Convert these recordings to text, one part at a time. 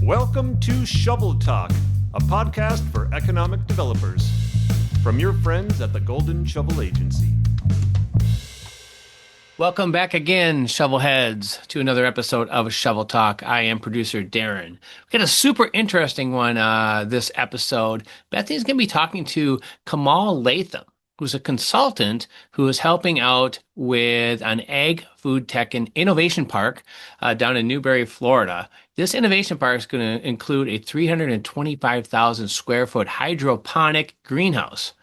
Welcome to Shovel Talk, a podcast for economic developers. From your friends at the Golden Shovel Agency. Welcome back again, Shovelheads, to another episode of Shovel Talk. I am producer Darren. We got a super interesting one this episode. Bethany's going to be talking to Kamal Latham, who's a consultant who is helping out with an AgFood Tech Innovation Park down in Newberry, Florida. This innovation park is going to include a 325,000 square foot hydroponic greenhouse.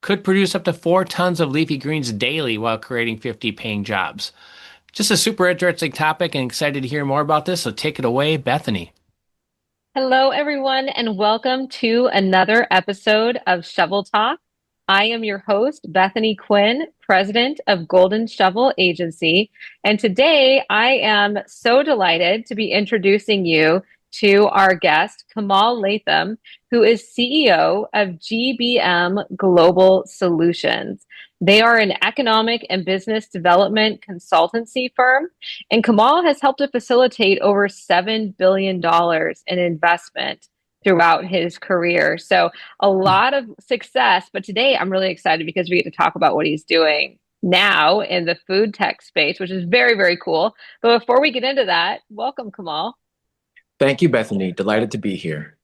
Could produce up to 4 tons of leafy greens daily while creating 50 paying jobs. Just a super interesting topic and excited to hear more about this. So take it away, Bethany. Hello, everyone, and welcome to another episode of Shovel Talk. I am your host, Bethany Quinn, president of Golden Shovel Agency. And today I am so delighted to be introducing you to our guest, Kamal Latham, who is CEO of GBM Global Solutions. They are an economic and business development consultancy firm, and Kamal has helped to facilitate over $7 billion in investment throughout his career. So a lot of success, but today I'm really excited because we get to talk about what he's doing now in the food tech space, which is very, very cool. But before we get into that, welcome, Kamal. Thank you, Bethany. Delighted to be here.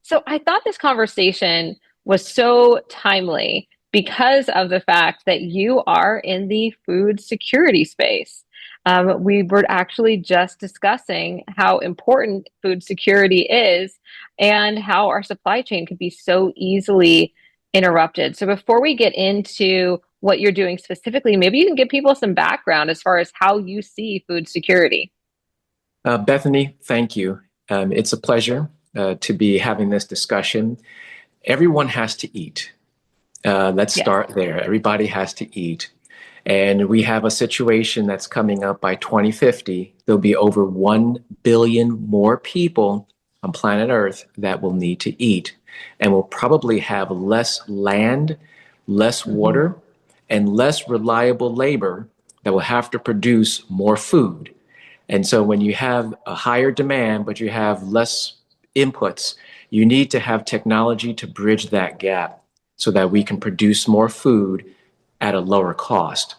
So I thought this conversation was so timely because of the fact that you are in the food security space. We were actually just discussing how important food security is and how our supply chain could be so easily interrupted. So before we get into what you're doing specifically, maybe you can give people some background as far as how you see food security. Bethany, thank you. It's a pleasure to be having this discussion. Everyone has to eat. Let's start there. Everybody has to eat. And we have a situation that's coming up by 2050. There'll be over 1 billion more people on planet Earth that will need to eat. And we'll probably have less land, less water, and less reliable labor that will have to produce more food. And so when you have a higher demand, but you have less inputs, you need to have technology to bridge that gap so that we can produce more food at a lower cost.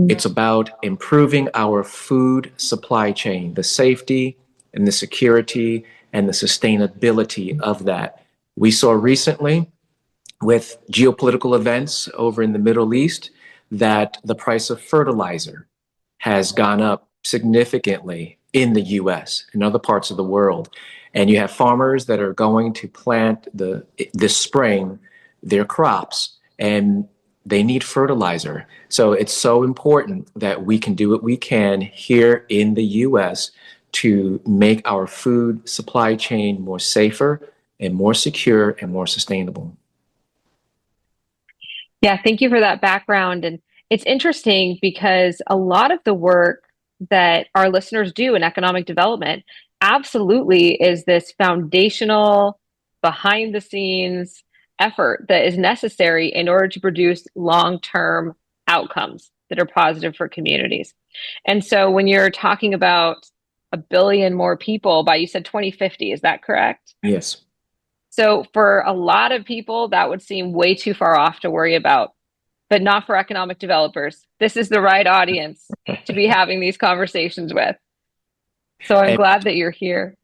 It's about improving our food supply chain, the safety and the security and the sustainability of that. We saw recently with geopolitical events over in the Middle East that the price of fertilizer has gone up significantly in the US and other parts of the world. And you have farmers that are going to plant this spring their crops, and they need fertilizer. So it's so important that we can do what we can here in the US to make our food supply chain more safer and more secure and more sustainable. Yeah, thank you for that background. And it's interesting because a lot of the work that our listeners do in economic development absolutely is this foundational, behind the scenes effort that is necessary in order to produce long-term outcomes that are positive for communities. And so when you're talking about 1 billion more people by, you said 2050, is that correct? Yes. So for a lot of people, that would seem way too far off to worry about, but not for economic developers. This is the right audience to be having these conversations with. So I'm glad that you're here.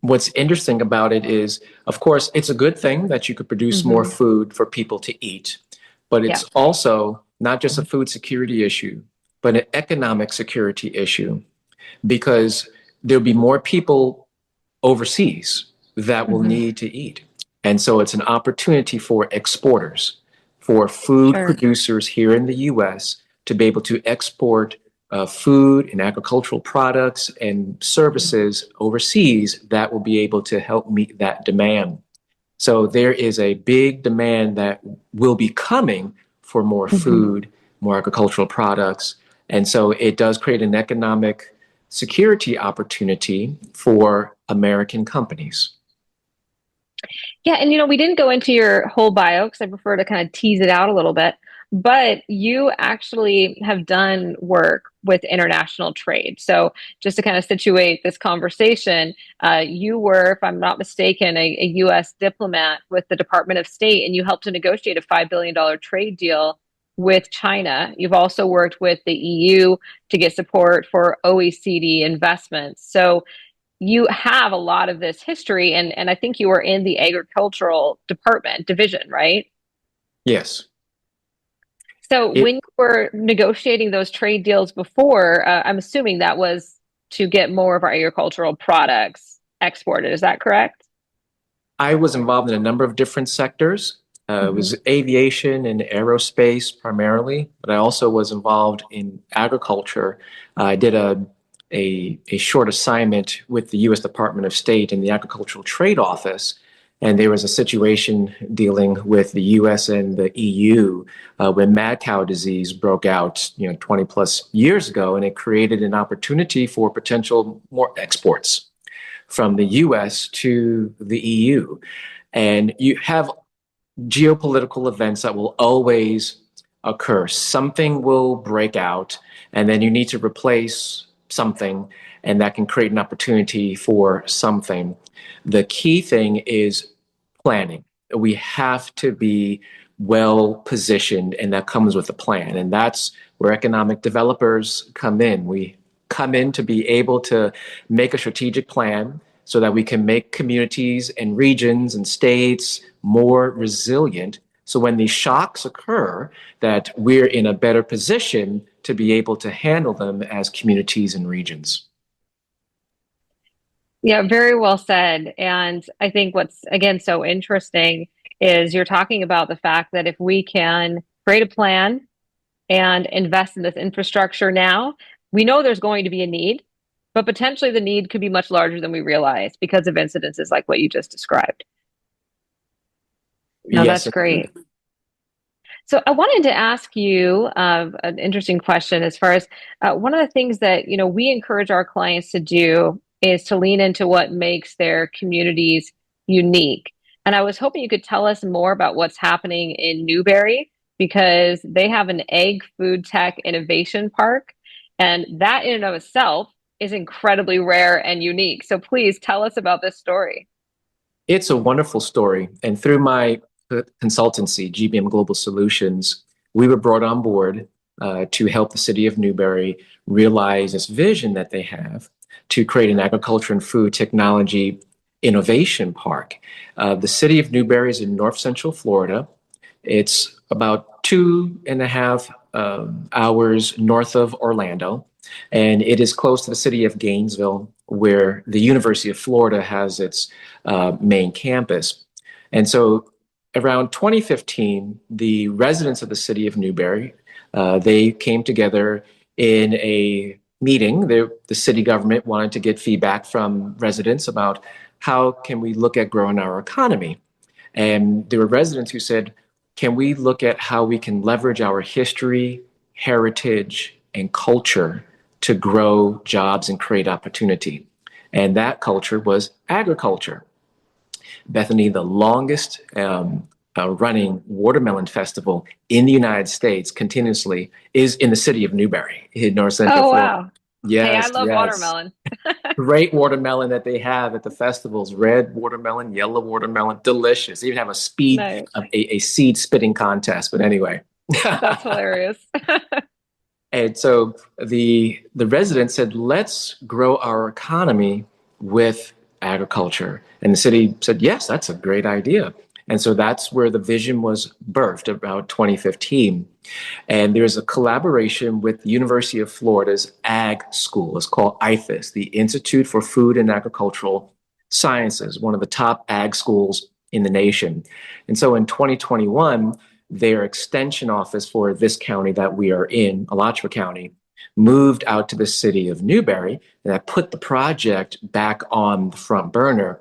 What's interesting about it is, of course, it's a good thing that you could produce more food for people to eat, but it's also not just a food security issue, but an economic security issue, because there'll be more people overseas that will need to eat. And so it's an opportunity for exporters, for food producers here in the US to be able to export food and agricultural products and services overseas that will be able to help meet that demand. So there is a big demand that will be coming for more food, more agricultural products. And so it does create an economic security opportunity for American companies. Yeah, and we didn't go into your whole bio because I prefer to kind of tease it out a little bit. but you actually have done work with international trade. So just to kind of situate this conversation, you were, if I'm not mistaken, a U.S. diplomat with the Department of State, and you helped to negotiate a $5 billion trade deal with China. You've also worked with the EU to get support for OECD investments. So you have a lot of this history, and I think you were in the agricultural department division, right? Yes. So It, when you were negotiating those trade deals before, I'm assuming that was to get more of our agricultural products exported. Is that correct? I was involved in a number of different sectors. It Hmm. was aviation and aerospace primarily, but I also was involved in agriculture. I did a short assignment with the U.S. Department of State in the Agricultural Trade Office, and there was a situation dealing with the U.S. and the EU when mad cow disease broke out, 20 plus years ago, and it created an opportunity for potential more exports from the US to the EU. And you have geopolitical events that will always occur. Something will break out, and then you need to replace something, and that can create an opportunity for something. The key thing is planning. We have to be well positioned, and that comes with a plan. And that's where economic developers come in. We come in to be able to make a strategic plan so that we can make communities and regions and states more resilient. So when these shocks occur, that we're in a better position to be able to handle them as communities and regions. Yeah, very well said. And I think what's, again, so interesting is you're talking about the fact that if we can create a plan and invest in this infrastructure now, we know there's going to be a need, but potentially the need could be much larger than we realize because of incidences like what you just described. No, Yes. that's great. So I wanted to ask you an interesting question as far as one of the things that we encourage our clients to do is to lean into what makes their communities unique. And I was hoping you could tell us more about what's happening in Newberry because they have an AgFood Tech Innovation Park, and that in and of itself is incredibly rare and unique. So please tell us about this story. It's a wonderful story. And through my consultancy, GBM Global Solutions, we were brought on board to help the city of Newberry realize this vision that they have to create an agriculture and food technology innovation park. The city of Newberry is in north central Florida. It's about 2.5 hours north of Orlando, and it is close to the city of Gainesville, where the University of Florida has its main campus. And so around 2015, the residents of the city of Newberry, they came together in a meeting. The city government wanted to get feedback from residents about how can we look at growing our economy. And there were residents who said, can we look at how we can leverage our history, heritage, and culture to grow jobs and create opportunity? And that culture was agriculture. Bethany, the longest running watermelon festival in the United States continuously is in the city of Newberry in North Central Oh, Florida. wow. Hey, I Yes, love yes. watermelon. Great watermelon that they have at the festivals. Red watermelon, yellow watermelon, delicious. They even have Nice. a seed spitting contest. But anyway. That's hilarious. And so the residents said, let's grow our economy with agriculture. And the city said, yes, that's a great idea. And so that's where the vision was birthed about 2015. And there's a collaboration with the University of Florida's Ag School. It's called IFAS, the Institute for Food and Agricultural Sciences, one of the top ag schools in the nation. And so in 2021, their extension office for this county that we are in, Alachua County, moved out to the city of Newberry, and that put the project back on the front burner.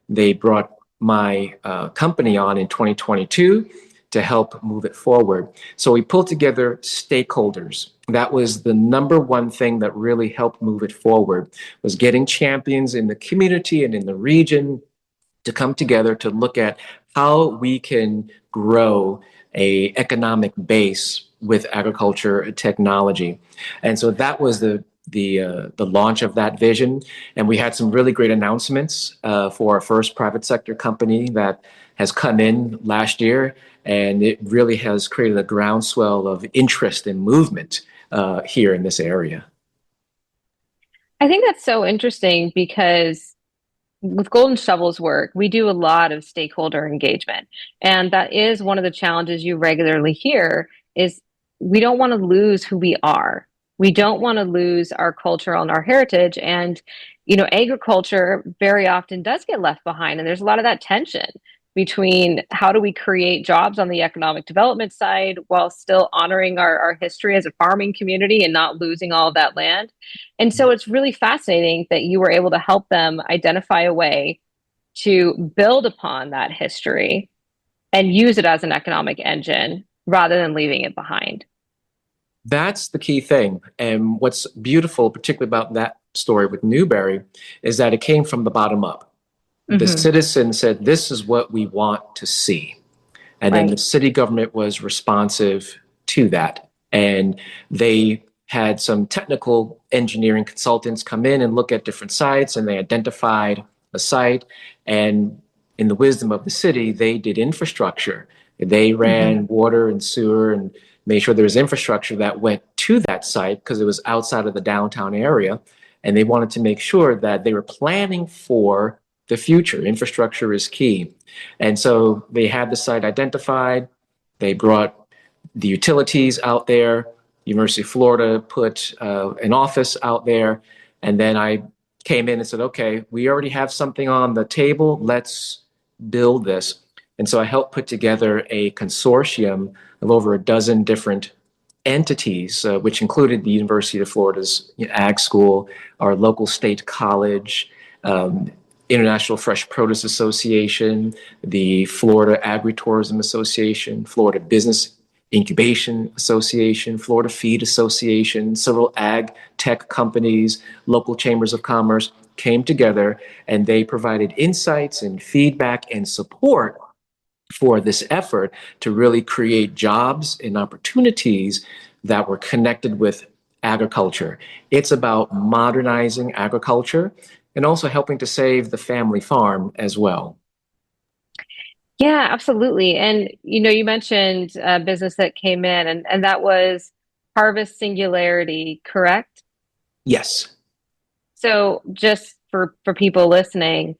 They brought my company on in 2022 to help move it forward. So we pulled together stakeholders. That was the number one thing that really helped move it forward, was getting champions in the community and in the region to come together to look at how we can grow a economic base with agriculture technology. And so that was the launch of that vision. And we had some really great announcements for our first private sector company that has come in last year. And it really has created a groundswell of interest and movement here in this area. I think that's so interesting because with Golden Shovel's work, we do a lot of stakeholder engagement. And that is one of the challenges you regularly hear is we don't want to lose who we are. We don't want to lose our culture and our heritage. And, agriculture very often does get left behind. And there's a lot of that tension between how do we create jobs on the economic development side while still honoring our history as a farming community and not losing all of that land. And so it's really fascinating that you were able to help them identify a way to build upon that history and use it as an economic engine rather than leaving it behind. That's the key thing. And what's beautiful, particularly about that story with Newberry, is that it came from the bottom up. The citizens said, this is what we want to see. And then the city government was responsive to that. And they had some technical engineering consultants come in and look at different sites, and they identified a site. And in the wisdom of the city, they did infrastructure. They ran water and sewer and made sure there was infrastructure that went to that site because it was outside of the downtown area. And they wanted to make sure that they were planning for the future. Infrastructure is key. And so they had the site identified. They brought the utilities out there. University of Florida put an office out there. And then I came in and said, okay, we already have something on the table. Let's build this. And so I helped put together a consortium of over a dozen different entities, which included the University of Florida's Ag School, our local state college, International Fresh Produce Association, the Florida Agritourism Association, Florida Business Incubation Association, Florida Feed Association, several ag tech companies, local chambers of commerce came together, and they provided insights and feedback and support for this effort to really create jobs and opportunities that were connected with agriculture. It's about modernizing agriculture and also helping to save the family farm as well. Yeah, absolutely. And you mentioned a business that came in, and that was Harvest Singularity, correct? Yes. So just for people listening,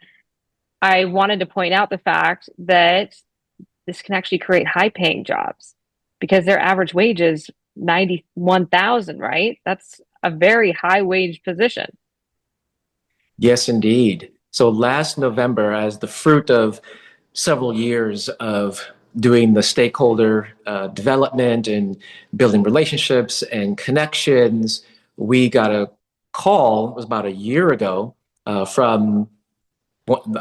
I wanted to point out the fact that this can actually create high-paying jobs because their average wage is $91,000, right? That's a very high-wage position. Yes, indeed. So last November, as the fruit of several years of doing the stakeholder development and building relationships and connections, we got a call, it was about a year ago, from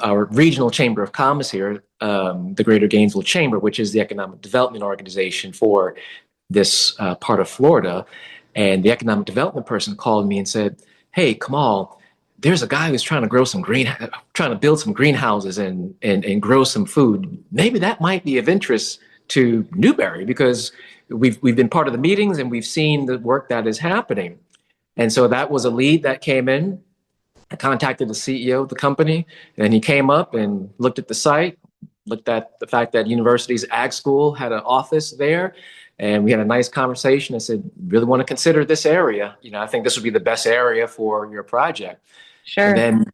our regional chamber of commerce here, the Greater Gainesville Chamber, which is the economic development organization for this part of Florida. And the economic development person called me and said, hey, Kamal, there's a guy who's trying to build some greenhouses and grow some food. Maybe that might be of interest to Newberry because we've been part of the meetings and we've seen the work that is happening. And so that was a lead that came in. I contacted the CEO of the company, and he came up and looked at the site, looked at the fact that University's Ag School had an office there, and we had a nice conversation. I said, really want to consider this area. I think this would be the best area for your project. Sure. And then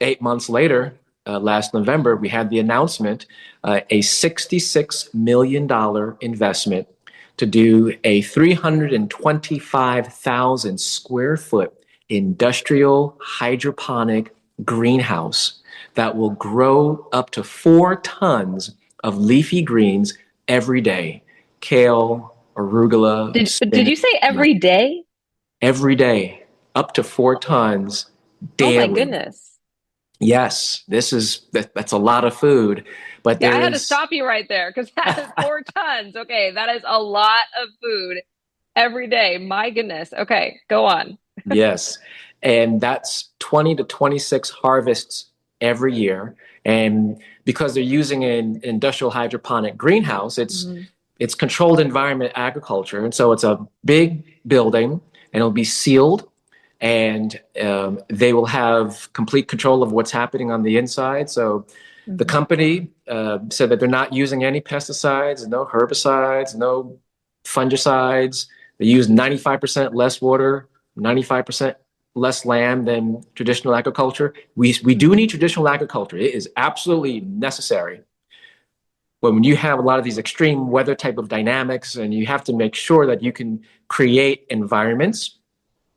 8 months later, last November, we had the announcement, a $66 million investment to do a 325,000 square foot industrial hydroponic greenhouse that will grow up to 4 tons of leafy greens every day. Kale, arugula. Did you say every day? Every day, up to 4 tons daily. Oh my goodness. Yes, that's a lot of food. But I had to stop you right there because that is 4 tons. Okay, that is a lot of food every day. My goodness. Okay, go on. Yes. And that's 20 to 26 harvests every year. And because they're using an industrial hydroponic greenhouse, it's It's controlled environment agriculture. And so it's a big building and it'll be sealed and they will have complete control of what's happening on the inside. So the company said that they're not using any pesticides, no herbicides, no fungicides. They use 95% less water, 95% less land than traditional agriculture. We do need traditional agriculture. It is absolutely necessary. But when you have a lot of these extreme weather type of dynamics and you have to make sure that you can create environments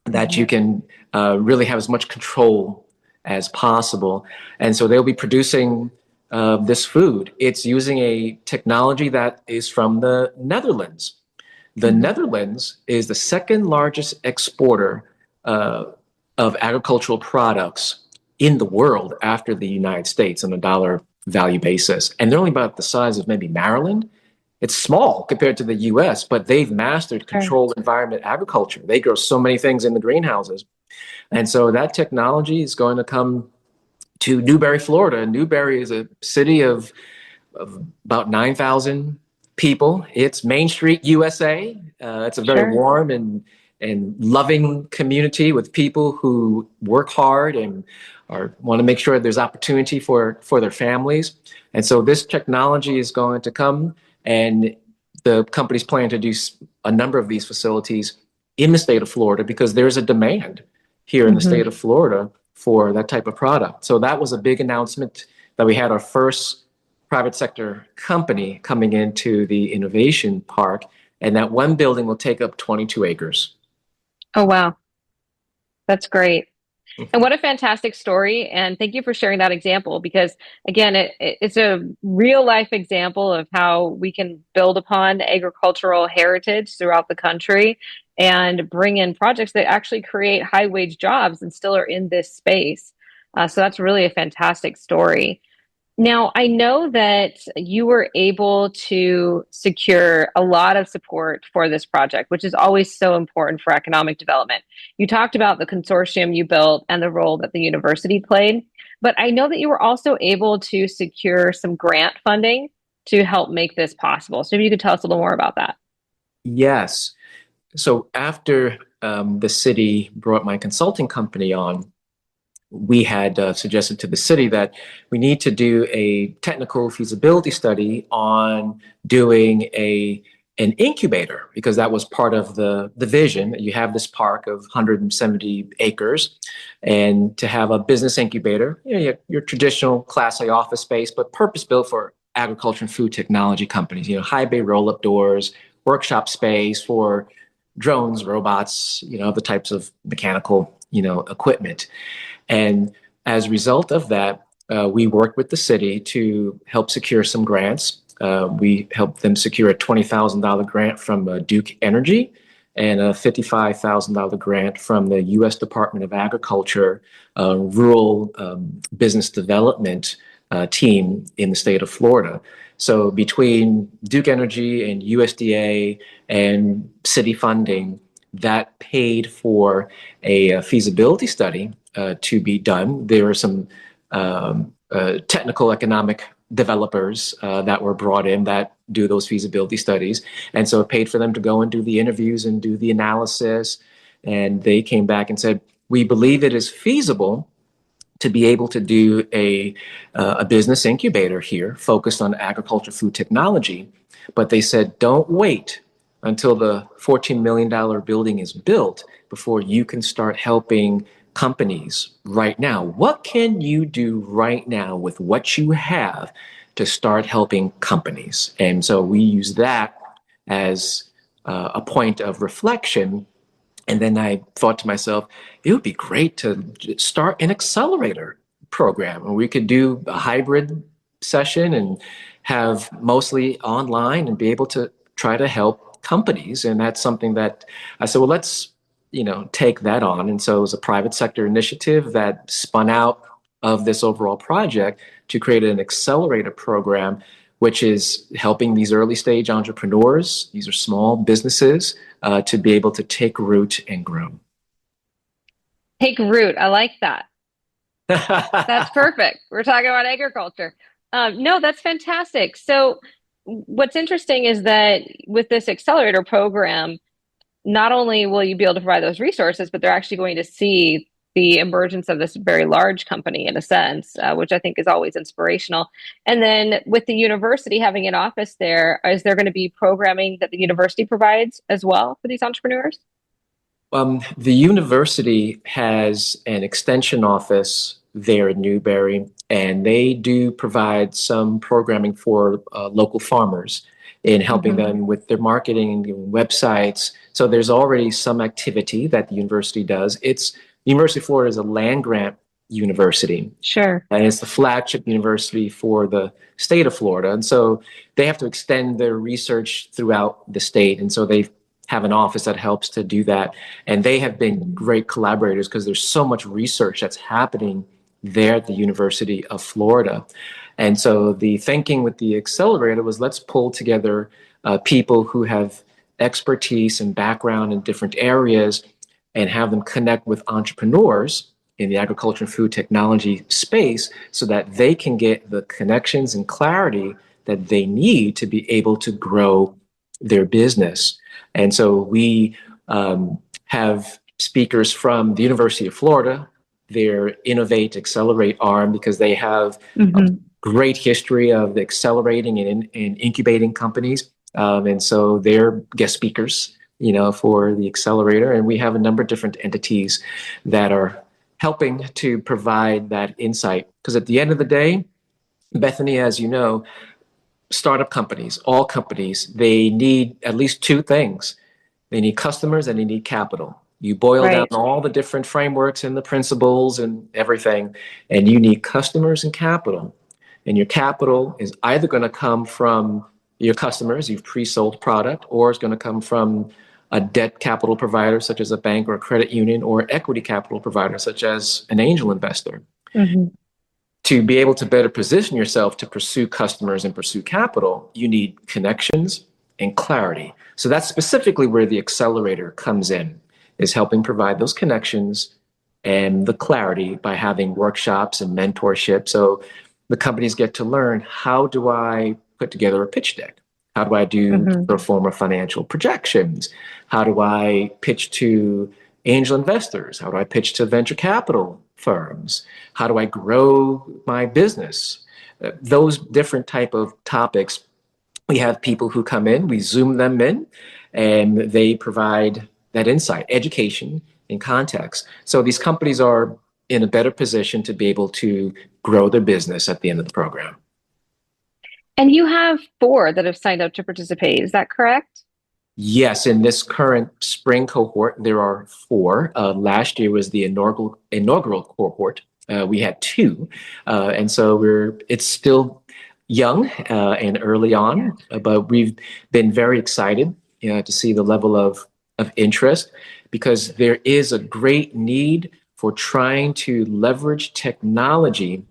that you can really have as much control as possible. And so they'll be producing this food. It's using a technology that is from the Netherlands. The Netherlands is the second largest exporter of agricultural products in the world after the United States on a dollar value basis. And they're only about the size of maybe Maryland. It's small compared to the US, but they've mastered controlled environment agriculture. They grow so many things in the greenhouses. And so that technology is going to come to Newberry, Florida. Newberry is a city of about 9,000 people. It's Main Street, USA. It's a very warm and loving community with people who work hard and want to make sure there's opportunity for their families. And so this technology is going to come, and the company's plan to do a number of these facilities in the state of Florida because there's a demand here in the state of Florida for that type of product. So that was a big announcement that we had our first private sector company coming into the innovation park, and that one building will take up 22 acres. Oh, wow. That's great. And what a fantastic story. And thank you for sharing that example because, again, it's a real life example of how we can build upon agricultural heritage throughout the country and bring in projects that actually create high wage jobs and still are in this space. So that's really a fantastic story. Now, I know that you were able to secure a lot of support for this project, which is always so important for economic development. You talked about the consortium you built and the role that the university played, but I know that you were also able to secure some grant funding to help make this possible. So maybe you could tell us a little more about that. Yes. So after the city brought my consulting company on, we had suggested to the city that we need to do a technical feasibility study on doing an incubator, because that was part of the vision. You have this park of 170 acres, and to have a business incubator, you have your traditional Class A office space, but purpose built for agriculture and food technology companies. High bay roll up doors, workshop space for drones, robots, the types of mechanical equipment. And as a result of that, we worked with the city to help secure some grants. We helped them secure a $20,000 grant from Duke Energy and a $55,000 grant from the U.S. Department of Agriculture Rural Business Development team in the state of Florida. So between Duke Energy and USDA and city funding, that paid for a feasibility study to be done. There were some technical economic developers that were brought in that do those feasibility studies. And so it paid for them to go and do the interviews and do the analysis. And they came back and said, we believe it is feasible to be able to do a business incubator here focused on agriculture food technology. But they said, don't wait until the $14 million building is built before you can start helping companies right now. What can you do right now with what you have to start helping companies? And so we use that as a point of reflection. And then I thought to myself, it would be great to start an accelerator program, and we could do a hybrid session and have mostly online and be able to try to help companies. And that's something that I said, well, let's take that on. And so it was a private sector initiative that spun out of this overall project to create an accelerator program, which is helping these early stage entrepreneurs, these are small businesses, to be able to take root and grow. Take root. I like that. That's perfect. We're talking about agriculture. No, that's fantastic. So what's interesting is that with this accelerator program, not only will you be able to provide those resources, but they're actually going to see the emergence of this very large company in a sense, which I think is always inspirational. And then with the university having an office there, is there going to be programming that the university provides as well for these entrepreneurs? The university has an extension office there in Newberry, and they do provide some programming for local farmers in helping them with their marketing and websites. So there's already some activity that the university does. University of Florida is a land grant university. Sure. And it's the flagship university for the state of Florida. And so they have to extend their research throughout the state. And so they have an office that helps to do that. And they have been great collaborators because there's so much research that's happening there at the University of Florida. And so the thinking with the accelerator was, let's pull together people who have expertise and background in different areas and have them connect with entrepreneurs in the agriculture and food technology space so that they can get the connections and clarity that they need to be able to grow their business. And so we have speakers from the University of Florida, their Innovate Accelerate arm, because they have a great history of accelerating and incubating companies. And so they're guest speakers, for the accelerator. And we have a number of different entities that are helping to provide that insight. Because at the end of the day, Bethany, as you know, startup companies, all companies, they need at least two things. They need customers and they need capital. You boil down all the different frameworks and the principles and everything, and you need customers and capital. And your capital is either going to come from your customers, you've pre-sold product, or it's going to come from a debt capital provider, such as a bank or a credit union, or equity capital provider, such as an angel investor. To be able to better position yourself to pursue customers and pursue capital, you need connections and clarity. So that's specifically where the accelerator comes in, is helping provide those connections and the clarity by having workshops and mentorship. So the companies get to learn, how do I put together a pitch deck? How do I do pro forma financial projections? How do I pitch to angel investors? How do I pitch to venture capital firms? How do I grow my business? Those different type of topics. We have people who come in, we Zoom them in, and they provide that insight, education, and context. So these companies are in a better position to be able to grow their business at the end of the program. And you have 4 that have signed up to participate. Is that correct? Yes, in this current spring cohort, there are 4. Last year was the inaugural cohort. We had 2, and so it's still young and early on, but we've been very excited to see the level of interest, because there is a great need for trying to leverage technology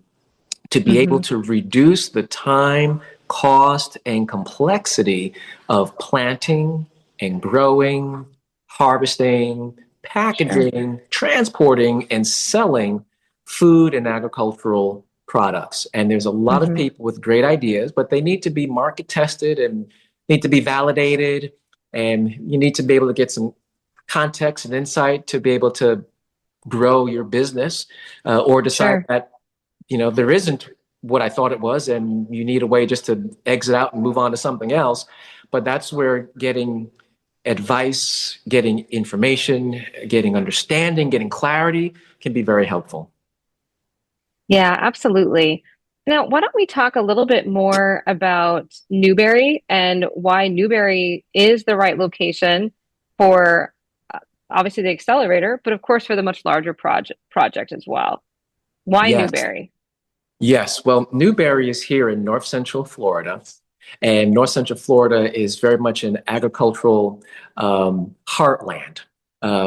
to be able to reduce the time, cost, and complexity of planting and growing, harvesting, packaging, transporting, and selling food and agricultural products. And there's a lot of people with great ideas, but they need to be market tested and need to be validated. And you need to be able to get some context and insight to be able to grow your business, or decide that, there isn't what I thought it was, and you need a way just to exit out and move on to something else. But that's where getting advice, getting information, getting understanding, getting clarity can be very helpful. Yeah, absolutely. Now, why don't we talk a little bit more about Newberry and why Newberry is the right location for obviously the accelerator, but of course for the much larger project as well. Why Newberry? Yes, well, Newberry is here in North Central Florida, and North Central Florida is very much an agricultural heartland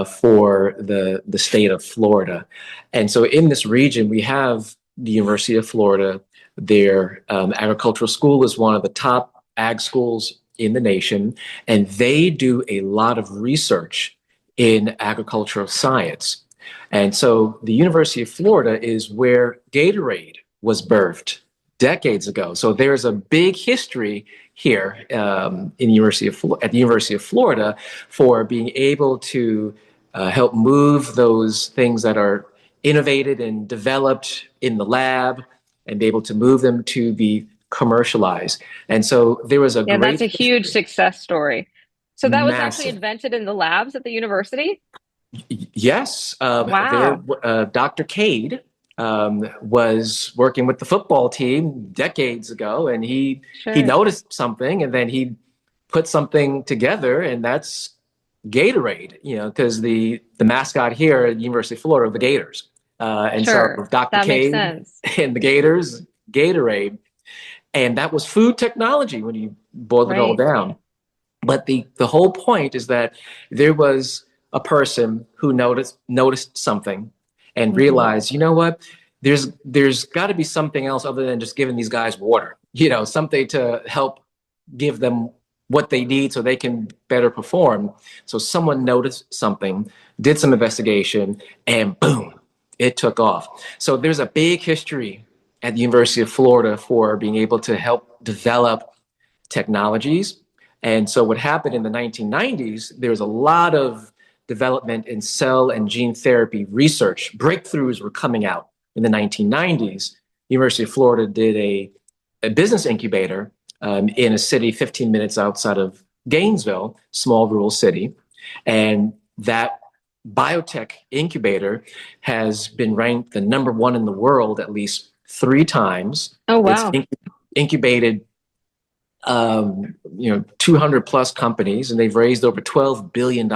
for the state of Florida. And so in this region, we have the University of Florida. Their agricultural school is one of the top ag schools in the nation, and they do a lot of research in agricultural science. And so the University of Florida is where Gatorade was birthed decades ago. So there's a big history here at the University of Florida for being able to help move those things that are innovated and developed in the lab and be able to move them to be commercialized. And so there was a Yeah, great that's a huge success story. So that was actually massive. invented in the labs at the university? Yes, Wow. Dr. Cade was working with the football team decades ago, and he Sure. noticed something, and then he put something together, and that's Gatorade. You know, because the mascot here at the University of Florida are the Gators, and so Sure. Dr. That makes Cade sense. and the Gators, Gatorade, and that was food technology when you boiled it all Right. down. But the whole point is that there was a person who noticed something and Mhm. realized, you know what, there's got to be something else other than just giving these guys water, you know, something to help give them what they need so they can better perform. So someone noticed something, did some investigation, and boom, it took off. So there's a big history at the University of Florida for being able to help develop technologies. And so what happened in the 1990s, there was a lot of development in cell and gene therapy research. Breakthroughs were coming out in the 1990s. University of Florida did a business incubator in a city 15 minutes outside of Gainesville, small rural city. And that biotech incubator has been ranked the number one in the world at least 3 times. Oh, It's wow. incubated 200 plus companies, and they've raised over $12 billion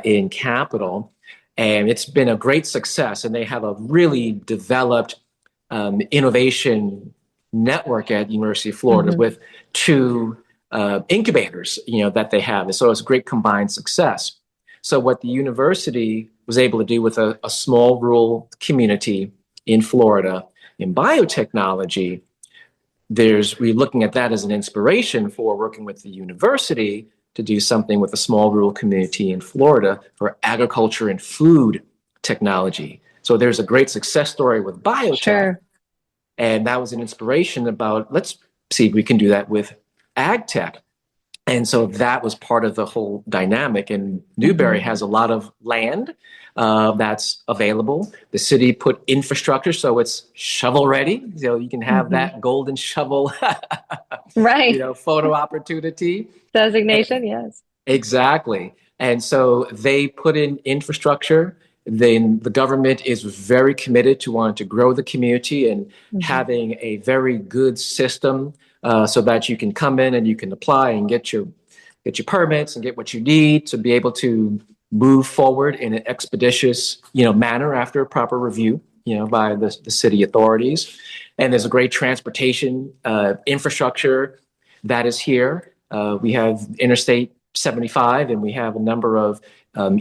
in capital. And it's been a great success. And they have a really developed innovation network at University of Florida Mhm. with 2 incubators, that they have. And so it's a great combined success. So what the university was able to do with a small rural community in Florida in biotechnology, we're looking at that as an inspiration for working with the university to do something with a small rural community in Florida for agriculture and food technology. So there's a great success story with biotech, Sure. and that was an inspiration about, let's see if we can do that with ag tech. And so that was part of the whole dynamic. And Newberry Mhm. has a lot of land that's available. The city put infrastructure, so it's shovel ready. So you can have Mhm. that golden shovel, Right. photo opportunity. And Designation, yes. exactly. And so they put in infrastructure. Then the government is very committed to wanting to grow the community and Mhm. having a very good system so that you can come in and you can apply and get your permits and get what you need to be able to move forward in an expeditious manner after a proper review by the city authorities. And there's a great transportation infrastructure that is here. We have Interstate 75, and we have a number of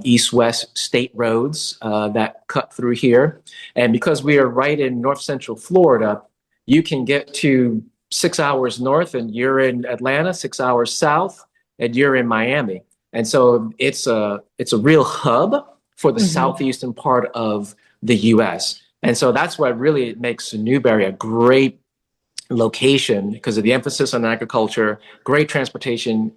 east-west state roads that cut through here. And because we are right in north central Florida, you can get to 6 hours north and you're in Atlanta, 6 hours south and you're in Miami. And so it's a real hub for the Mhm. southeastern part of the US. And so that's why really it makes Newberry a great location, because of the emphasis on agriculture, great transportation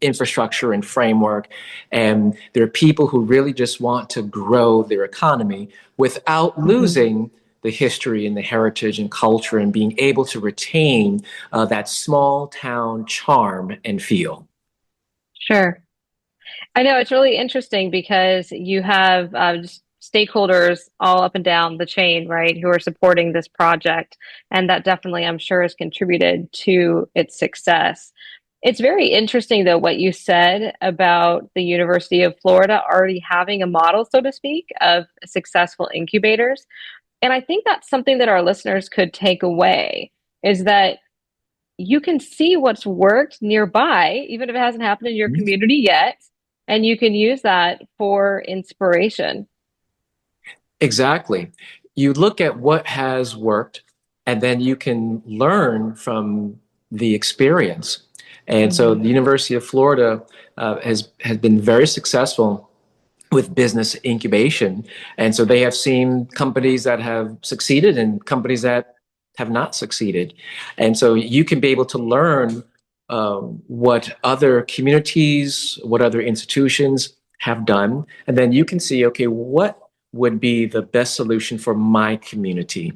infrastructure and framework. And there are people who really just want to grow their economy without Mhm. losing the history and the heritage and culture, and being able to retain that small town charm and feel. Sure. I know it's really interesting because you have just stakeholders all up and down the chain, right, who are supporting this project. And that definitely, I'm sure, has contributed to its success. It's very interesting, though, what you said about the University of Florida already having a model, so to speak, of successful incubators. And I think that's something that our listeners could take away is that you can see what's worked nearby, even if it hasn't happened in your community yet, and you can use that for inspiration. Exactly. You look at what has worked, and then you can learn from the experience. And so Mhm. the University of Florida has been very successful with business incubation. And so they have seen companies that have succeeded and companies that have not succeeded. And so you can be able to learn what other communities, what other institutions have done. And then you can see, okay, what would be the best solution for my community?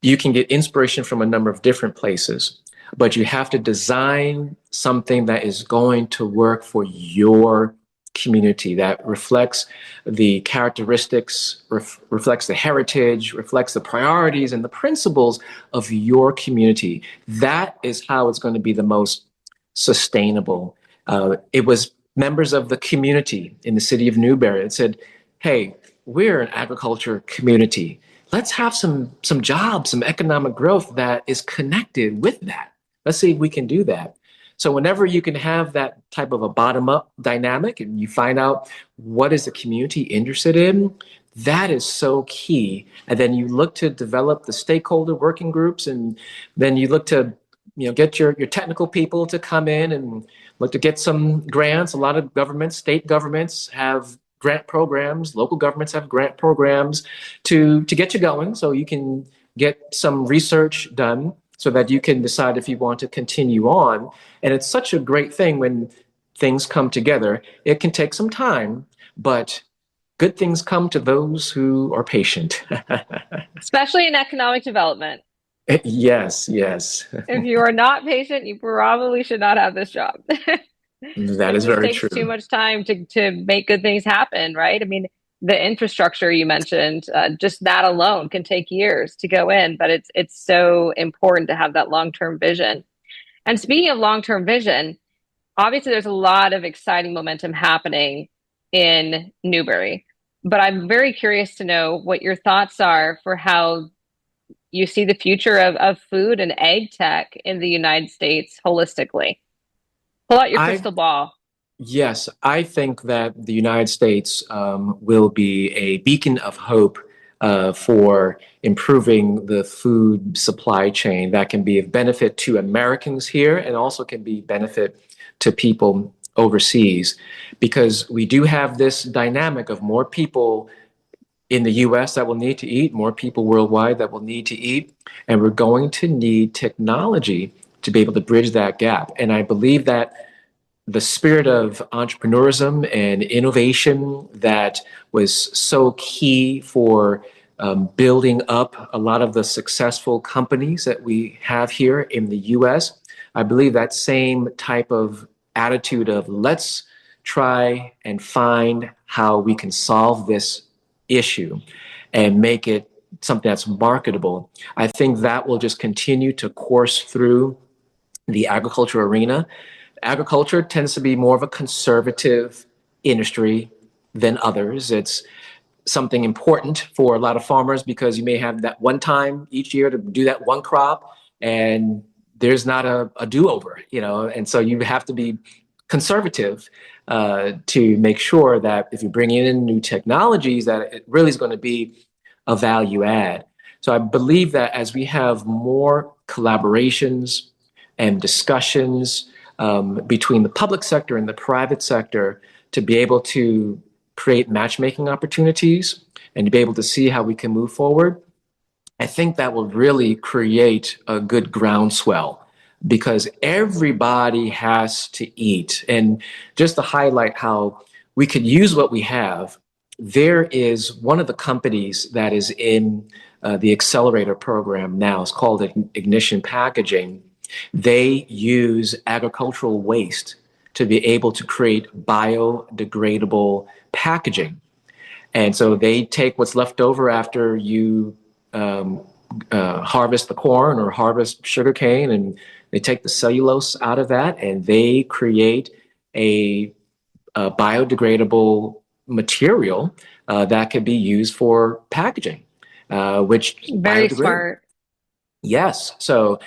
You can get inspiration from a number of different places, but you have to design something that is going to work for your community, that reflects the characteristics, reflects the heritage, reflects the priorities and the principles of your community. That is how it's going to be the most sustainable. It was members of the community in the city of Newberry that said, hey, we're an agriculture community. Let's have some jobs, some economic growth that is connected with that. Let's see if we can do that. So whenever you can have that type of a bottom-up dynamic and you find out what is the community interested in, that is so key. And then you look to develop the stakeholder working groups, and then you look to get your technical people to come in and look to get some grants. A lot of governments, state governments have grant programs, local governments have grant programs to get you going so you can get some research done so that you can decide if you want to continue on. And it's such a great thing when things come together. It can take some time, but good things come to those who are patient. Especially in economic development. Yes, yes. If you are not patient, you probably should not have this job. That is It just very takes true. too much time to make good things happen, right? I mean, the infrastructure you mentioned, just that alone can take years to go in, but it's so important to have that long-term vision. And speaking of long-term vision, obviously there's a lot of exciting momentum happening in Newberry, but I'm very curious to know what your thoughts are for how you see the future of food and ag tech in the United States holistically. Pull out your crystal ball. Yes, I think that the United States will be a beacon of hope for improving the food supply chain that can be of benefit to Americans here and also can be benefit to people overseas, because we do have this dynamic of more people in the US that will need to eat, more people worldwide that will need to eat, and we're going to need technology to be able to bridge that gap. And I believe that the spirit of entrepreneurism and innovation that was so key for building up a lot of the successful companies that we have here in the US, I believe that same type of attitude of let's try and find how we can solve this issue and make it something that's marketable. I think that will just continue to course through the agriculture arena. Agriculture tends to be more of a conservative industry than others. It's something important for a lot of farmers because you may have that one time each year to do that one crop and there's not a do-over, and so you have to be conservative to make sure that if you're bringing in new technologies, that it really is going to be a value add. So I believe that as we have more collaborations and discussions between the public sector and the private sector to be able to create matchmaking opportunities and to be able to see how we can move forward, I think that will really create a good groundswell because everybody has to eat. And just to highlight how we could use what we have, there is one of the companies that is in the accelerator program now. It's called Ignition Packaging. They use agricultural waste to be able to create biodegradable packaging. And so they take what's left over after you harvest the corn or harvest sugarcane, and they take the cellulose out of that, and they create a biodegradable material that could be used for packaging, which very smart. Yes. So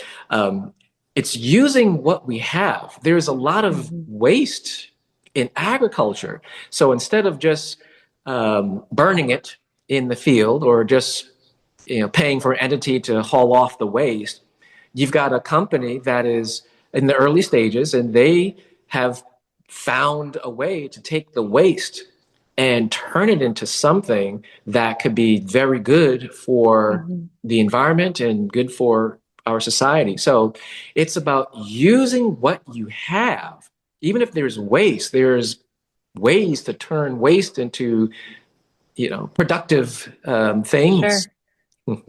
it's using what we have. There's a lot of waste in agriculture. So instead of just burning it in the field or just paying for an entity to haul off the waste, you've got a company that is in the early stages, and they have found a way to take the waste and turn it into something that could be very good for the environment and good for our society. So it's about using what you have. Even if there's ways to turn waste into, productive things. Sure.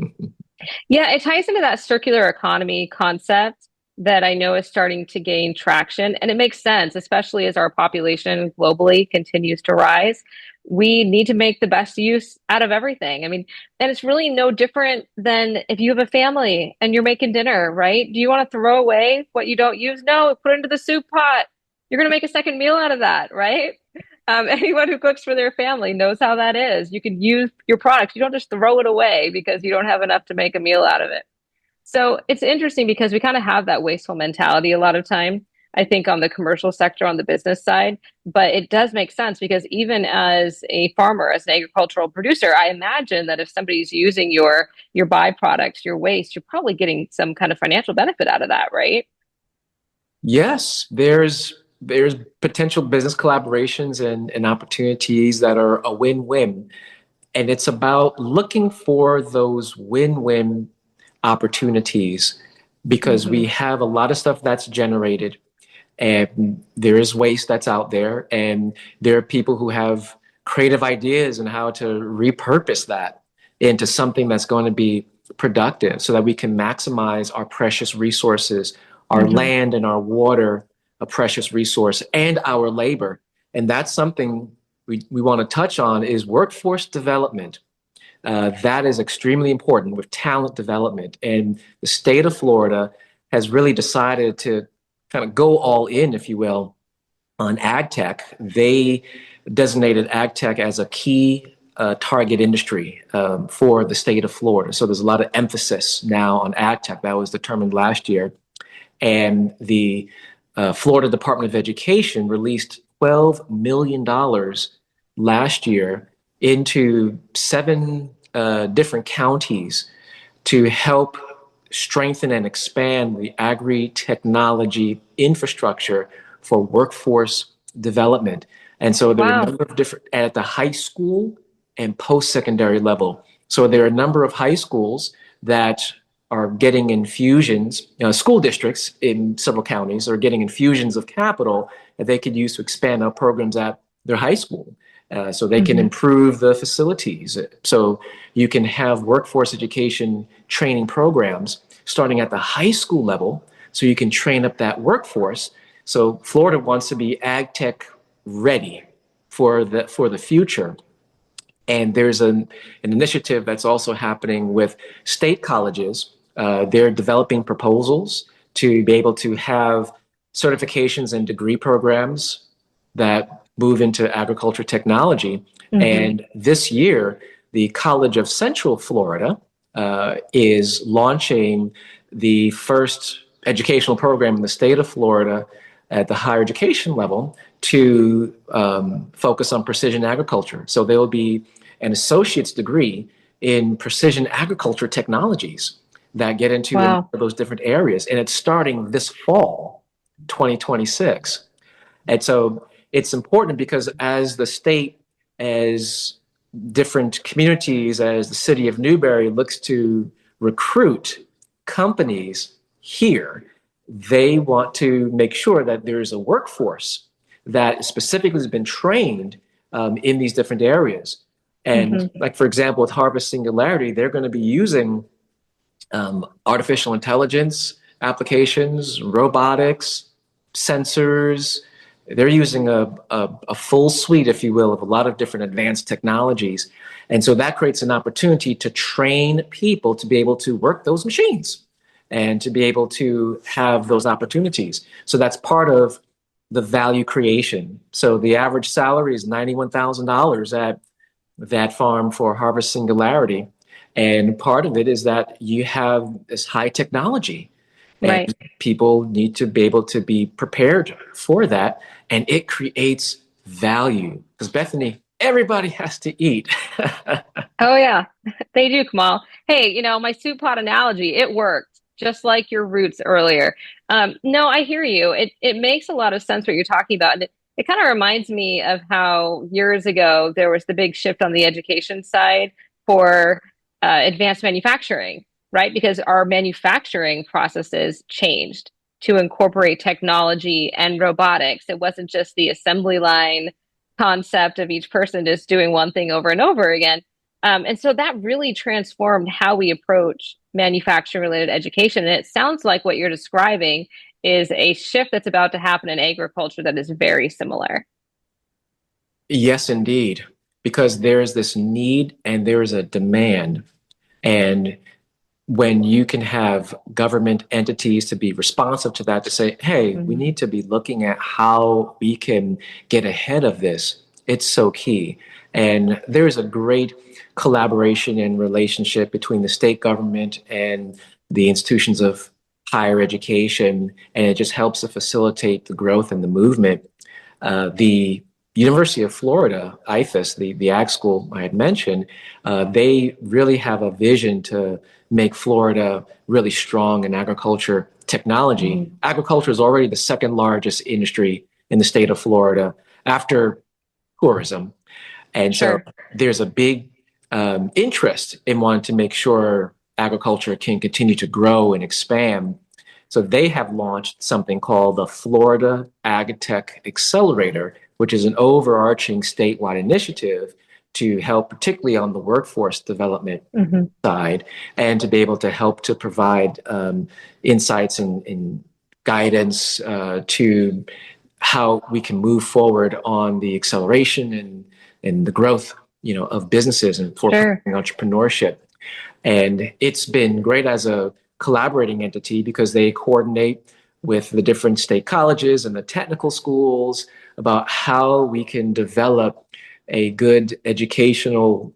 Yeah, it ties into that circular economy concept that I know is starting to gain traction. And it makes sense, especially as our population globally continues to rise. We need to make the best use out of everything. I mean, and it's really no different than if you have a family and you're making dinner, right? Do you want to throw away what you don't use? No, put it into the soup pot. You're going to make a second meal out of that, right? Anyone who cooks for their family knows how that is. You can use your products. You don't just throw it away because you don't have enough to make a meal out of it. So it's interesting because we kind of have that wasteful mentality a lot of time, I think, on the commercial sector, on the business side. But it does make sense because even as a farmer, as an agricultural producer, I imagine that if somebody's using your byproducts, your waste, you're probably getting some kind of financial benefit out of that, right? Yes, there's potential business collaborations and opportunities that are a win-win. And it's about looking for those win-win opportunities because we have a lot of stuff that's generated and there is waste that's out there. And there are people who have creative ideas on how to repurpose that into something that's going to be productive so that we can maximize our precious resources, our land and our water, a precious resource, and our labor. And that's something we want to touch on is workforce development. That is extremely important with talent development. And the state of Florida has really decided to kind of go all in, if you will, on ag tech. They designated ag tech as a key target industry for the state of Florida. So there's a lot of emphasis now on ag tech. That was determined last year. And the Florida Department of Education released $12 million last year into 7 different counties to help strengthen and expand the agri-technology infrastructure for workforce development. And so there are a number of different, at the high school and post-secondary level. So there are a number of high schools that are getting infusions, school districts in several counties are getting infusions of capital that they could use to expand our programs at their high school. So they can improve the facilities. So you can have workforce education training programs starting at the high school level so you can train up that workforce. So Florida wants to be ag tech ready for the future. And there's an initiative that's also happening with state colleges. They're developing proposals to be able to have certifications and degree programs that move into agriculture technology. And this year, the College of Central Florida is launching the first educational program in the state of Florida at the higher education level to focus on precision agriculture. So there will be an associate's degree in precision agriculture technologies that get into those different areas. And it's starting this fall, 2026. And so it's important because as the state, as different communities, as the city of Newberry looks to recruit companies here, they want to make sure that there's a workforce that specifically has been trained in these different areas. And like, for example, with Harvest Singularity, they're going to be using artificial intelligence applications, robotics, sensors. They're using a full suite, if you will, of a lot of different advanced technologies. And so that creates an opportunity to train people to be able to work those machines and to be able to have those opportunities. So that's part of the value creation. So the average salary is $91,000 at that farm for Harvest Singularity. And part of it is that you have this high technology. And people need to be able to be prepared for that. And it creates value. Because Bethany, everybody has to eat. Oh, yeah, they do, Kamal. Hey, my soup pot analogy, it worked, just like your roots earlier. No, I hear you. It makes a lot of sense what you're talking about. And it kind of reminds me of how years ago there was the big shift on the education side for advanced manufacturing. right? Because our manufacturing processes changed to incorporate technology and robotics. It wasn't just the assembly line concept of each person just doing one thing over and over again. And so that really transformed how we approach manufacturing related education. And it sounds like what you're describing is a shift that's about to happen in agriculture that is very similar. Yes, indeed, because there is this need and there is a demand. And when you can have government entities to be responsive to that, to say, hey, we need to be looking at how we can get ahead of this, it's so key. And there's a great collaboration and relationship between the state government and the institutions of higher education, and it just helps to facilitate the growth and the movement. The University of Florida, IFAS, the ag school I had mentioned, they really have a vision to make Florida really strong in agriculture technology. Agriculture is already the second largest industry in the state of Florida after tourism. And so there's a big interest in wanting to make sure agriculture can continue to grow and expand. So they have launched something called the Florida AgTech Accelerator, which is an overarching statewide initiative to help, particularly on the workforce development side, and to be able to help to provide insights and guidance to how we can move forward on the acceleration and the growth, of businesses and for entrepreneurship. And it's been great as a collaborating entity because they coordinate with the different state colleges and the technical schools about how we can develop a good educational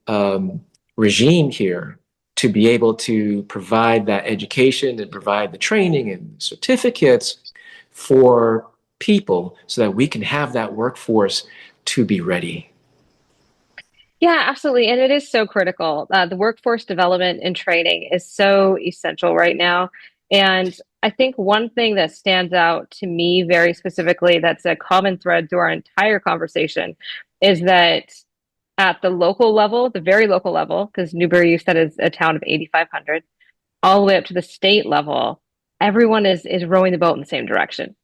regime here to be able to provide that education and provide the training and certificates for people so that we can have that workforce to be ready. Yeah, absolutely. And it is so critical. The workforce development and training is so essential right now. And I think one thing that stands out to me very specifically, that's a common thread through our entire conversation, is that at the local level, the very local level, because Newberry, you said, is a town of 8,500, all the way up to the state level, everyone is rowing the boat in the same direction.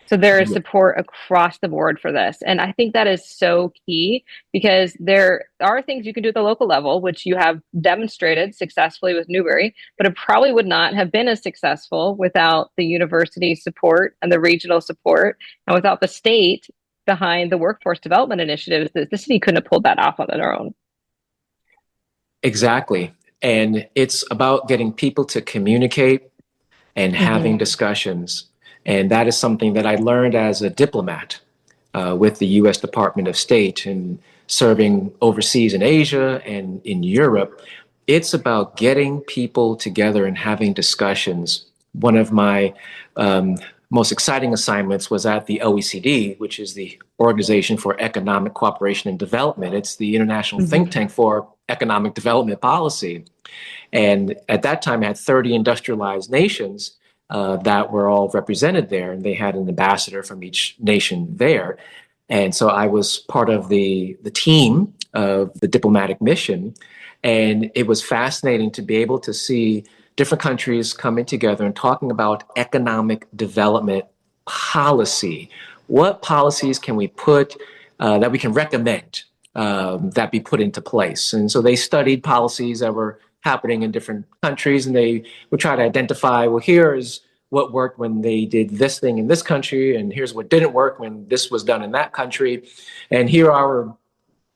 So there is support across the board for this. And I think that is so key because there are things you can do at the local level, which you have demonstrated successfully with Newberry, but it probably would not have been as successful without the university support and the regional support and without the state behind the workforce development initiatives. The city couldn't have pulled that off on their own. Exactly. And it's about getting people to communicate and having discussions. And that is something that I learned as a diplomat with the U.S. Department of State and serving overseas in Asia and in Europe. It's about getting people together and having discussions. One of my most exciting assignments was at the OECD, which is the Organization for Economic Cooperation and Development. It's the international think tank for economic development policy. And at that time, I had 30 industrialized nations that were all represented there, and they had an ambassador from each nation there. And so I was part of the team of the diplomatic mission, and it was fascinating to be able to see different countries coming together and talking about economic development policy. What policies can we put that we can recommend that be put into place? And so they studied policies that were happening in different countries, and they would try to identify, well, here's what worked when they did this thing in this country, and here's what didn't work when this was done in that country, and here are our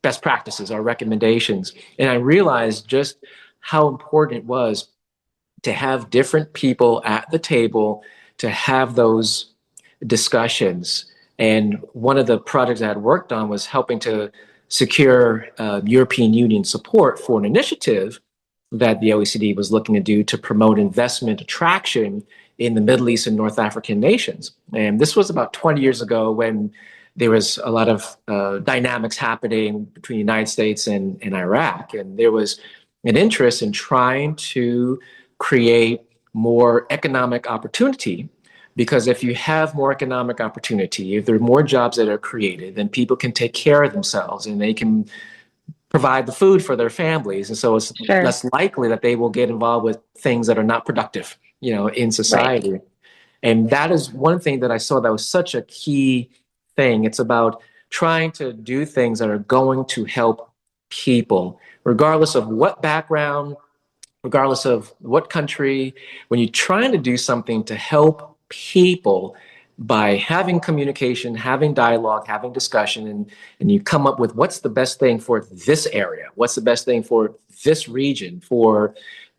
best practices, our recommendations. And I realized just how important it was to have different people at the table to have those discussions. And one of the projects I had worked on was helping to secure European Union support for an initiative that the OECD was looking to do to promote investment attraction in the Middle East and North African nations. And this was about 20 years ago when there was a lot of dynamics happening between the United States and Iraq. And there was an interest in trying to create more economic opportunity, because if you have more economic opportunity, if there are more jobs that are created, then people can take care of themselves and they can provide the food for their families. And so it's Sure. less likely that they will get involved with things that are not productive, in society. Right. And that is one thing that I saw that was such a key thing. It's about trying to do things that are going to help people, regardless of what background, regardless of what country. When you're trying to do something to help people by having communication, having dialogue, having discussion, and you come up with what's the best thing for this area, what's the best thing for this region, for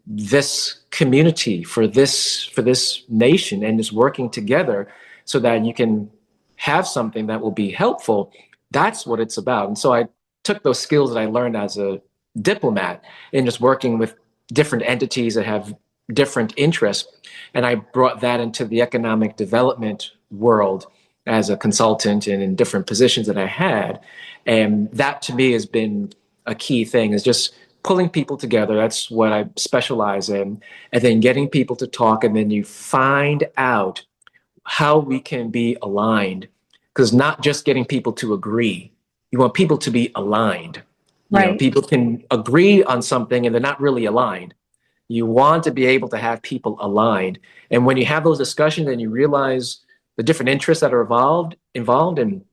this community, for this nation, and just working together so that you can have something that will be helpful. That's what it's about. And so I took those skills that I learned as a diplomat in just working with different entities that have different interests, and I brought that into the economic development world as a consultant and in different positions that I had. And that to me has been a key thing, is just pulling people together. That's what I specialize in. And then getting people to talk, and then you find out how we can be aligned. Because not just getting people to agree, you want people to be aligned. Right. People can agree on something and they're not really aligned. You want to be able to have people aligned. And when you have those discussions and you realize the different interests that are involved and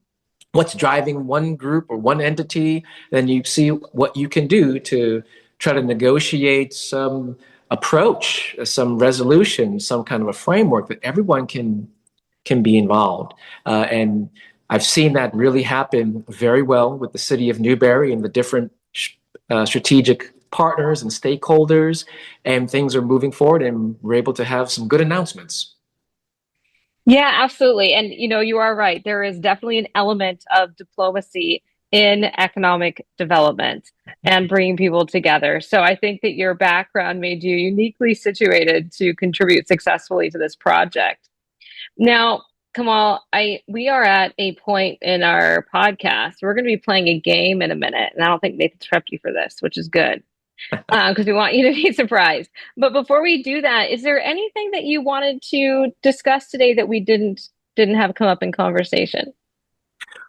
what's driving one group or one entity, then you see what you can do to try to negotiate some approach, some resolution, some kind of a framework that everyone can be involved. And I've seen that really happen very well with the city of Newberry and the different strategic partners and stakeholders, and things are moving forward and we're able to have some good announcements. Yeah, absolutely. And you are right. There is definitely an element of diplomacy in economic development and bringing people together. So I think that your background made you uniquely situated to contribute successfully to this project. Now, Kamal, we are at a point in our podcast. We're going to be playing a game in a minute, and I don't think Nathan's prepped you for this, which is good, because we want you to be surprised. But before we do that, is there anything that you wanted to discuss today that we didn't have come up in conversation?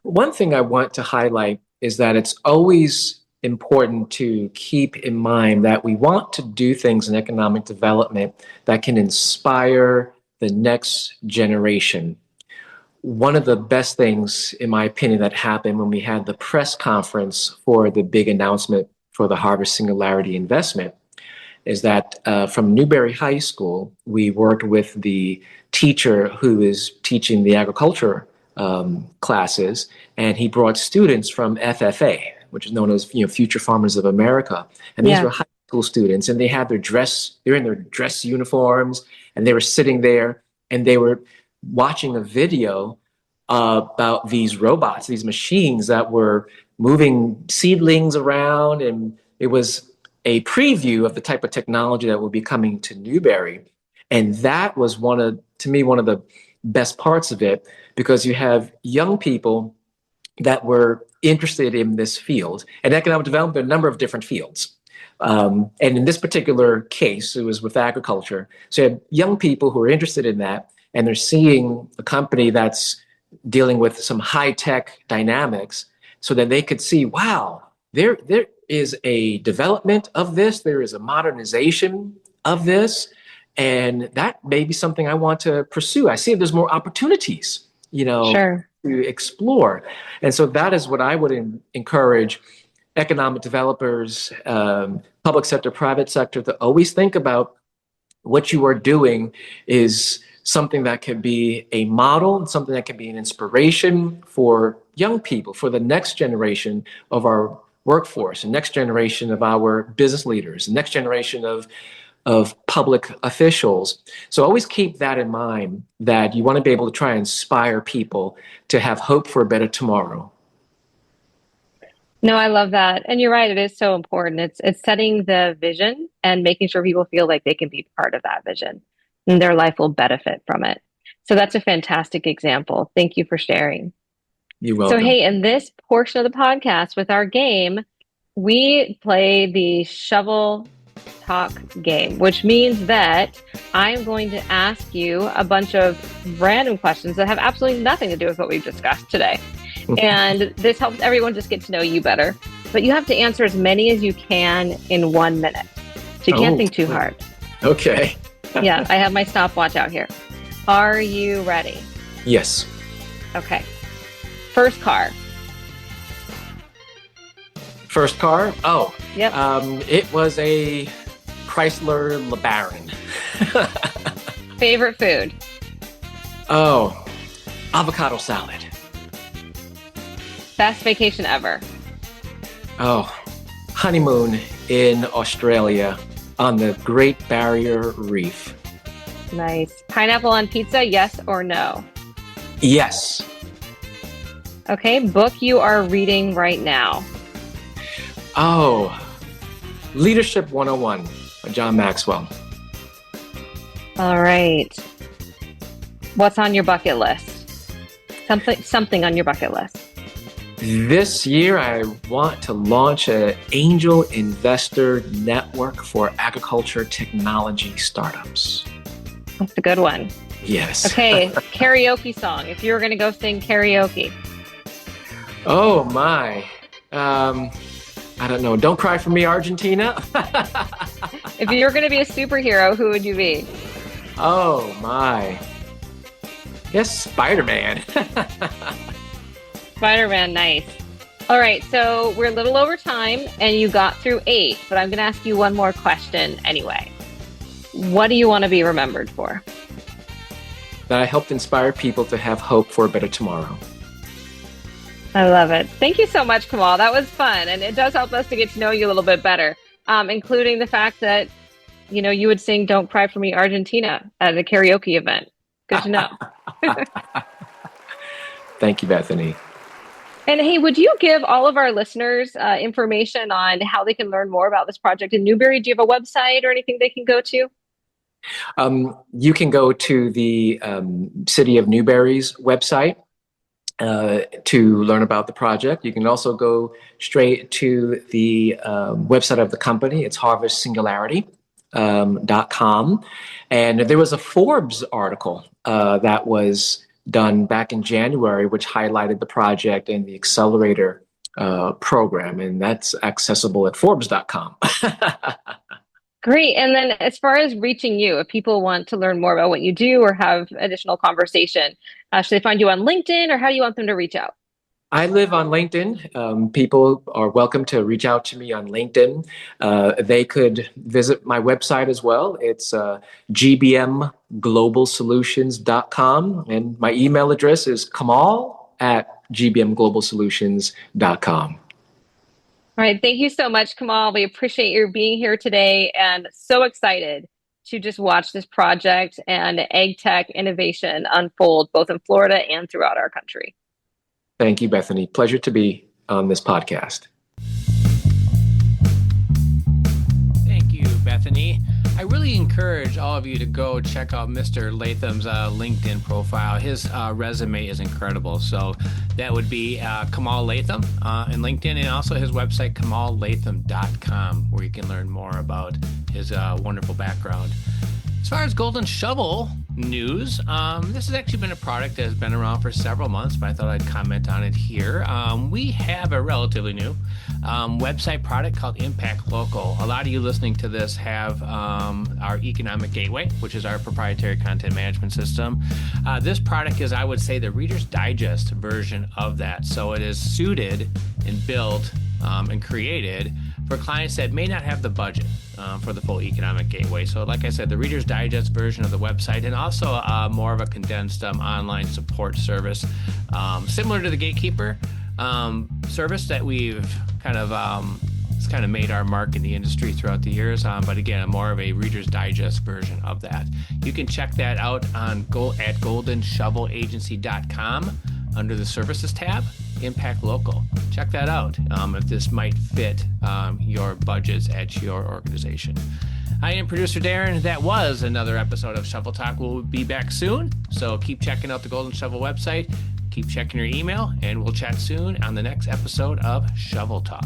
One thing I want to highlight is that it's always important to keep in mind that we want to do things in economic development that can inspire the next generation. One of the best things, in my opinion, that happened when we had the press conference for the big announcement for the Harvard Singularity investment is that from Newberry High School, we worked with the teacher who is teaching the agriculture classes, and he brought students from FFA, which is known as Future Farmers of America. And these were high school students, and they're in their dress uniforms, and they were sitting there and they were watching a video about these robots, these machines that were moving seedlings around. And it was a preview of the type of technology that will be coming to Newberry. And that was one of the best parts of it, because you have young people that were interested in this field. And economic development, there are a number of different fields. And in this particular case, it was with agriculture. So you have young people who are interested in that, and they're seeing a company that's dealing with some high-tech dynamics, so that they could see, wow, there is a development of this, there is a modernization of this, and that may be something I want to pursue. I see there's more opportunities, Sure. to explore. And so that is what I would encourage economic developers, public sector, private sector, to always think about what you are doing is something that can be a model, something that can be an inspiration for young people, for the next generation of our workforce, the next generation of our business leaders, the next generation of public officials. So always keep that in mind, that you want to be able to try and inspire people to have hope for a better tomorrow. No, I love that. And you're right, it is so important. It's setting the vision and making sure people feel like they can be part of that vision and their life will benefit from it. So that's a fantastic example. Thank you for sharing. You're welcome. So, hey, in this portion of the podcast with our game, we play the shovel talk game, which means that I'm going to ask you a bunch of random questions that have absolutely nothing to do with what we've discussed today. And this helps everyone just get to know you better. but you have to answer as many as you can in 1 minute. So you can't think too hard. Okay. Yeah, I have my stopwatch out here. Are you ready? Yes. Okay. First car. First car? Oh. Yep. It was a Chrysler LeBaron. Favorite food? Oh, avocado salad. Best vacation ever? Oh, honeymoon in Australia on the Great Barrier Reef. Nice. Pineapple on pizza, yes or no? Yes. Okay, book you are reading right now. Oh, Leadership 101 by John Maxwell. All right. What's on your bucket list? Something on your bucket list. This year, I want to launch an angel investor network for agriculture technology startups. That's a good one. Yes. Okay, karaoke song. If you were going to go sing karaoke. Oh, my. I don't know. Don't Cry for Me, Argentina. If you were going to be a superhero, who would you be? Oh, my. Yes, Spider-Man. Spider-Man, nice. All right, so we're a little over time and you got through 8, but I'm going to ask you one more question anyway. What do you want to be remembered for? That I helped inspire people to have hope for a better tomorrow. I love it. Thank you so much, Kamal. That was fun. And it does help us to get to know you a little bit better, including the fact that, you would sing Don't Cry for Me, Argentina at a karaoke event. Good to know. Thank you, Bethany. And hey, would you give all of our listeners information on how they can learn more about this project in Newberry? Do you have a website or anything they can go to? You can go to the City of Newberry's website to learn about the project. You can also go straight to the website of the company. It's harvestsingularity.com. And there was a Forbes article that was done back in January, which highlighted the project and the accelerator program. And that's accessible at Forbes.com. Great. And then as far as reaching you, if people want to learn more about what you do or have additional conversation, should they find you on LinkedIn or how do you want them to reach out? I live on LinkedIn. People are welcome to reach out to me on LinkedIn. They could visit my website as well. It's gbmglobalsolutions.com. And my email address is kamal@gbmglobalsolutions.com. All right. Thank you so much, Kamal. We appreciate your being here today and so excited to just watch this project and ag tech innovation unfold both in Florida and throughout our country. Thank you, Bethany. Pleasure to be on this podcast. Thank you, Bethany. I really encourage all of you to go check out Mr. Latham's LinkedIn profile. His resume is incredible. So that would be Kamal Latham in LinkedIn, and also his website, kamallatham.com, where you can learn more about his wonderful background. As far as Golden Shovel news, this has actually been a product that has been around for several months, but I thought I'd comment on it here. We have a relatively new website product called Impact Local. A lot of you listening to this have our Economic Gateway, which is our proprietary content management system. This product is, I would say, the Reader's Digest version of that. So it is suited and built and created for clients that may not have the budget for the full Economic Gateway. So like I said, the Reader's Digest version of the website, and also more of a condensed online support service, similar to the Gatekeeper service that we've it's kind of made our mark in the industry throughout the years, but again, more of a Reader's Digest version of that. You can check that out at goldenshovelagency.com under the Services tab, Impact Local. Check that out if this might fit your budgets at your organization. I am producer Darren. That was another episode of Shovel Talk. We'll be back soon, so keep checking out the Golden Shovel website, keep checking your email, and we'll chat soon on the next episode of Shovel Talk.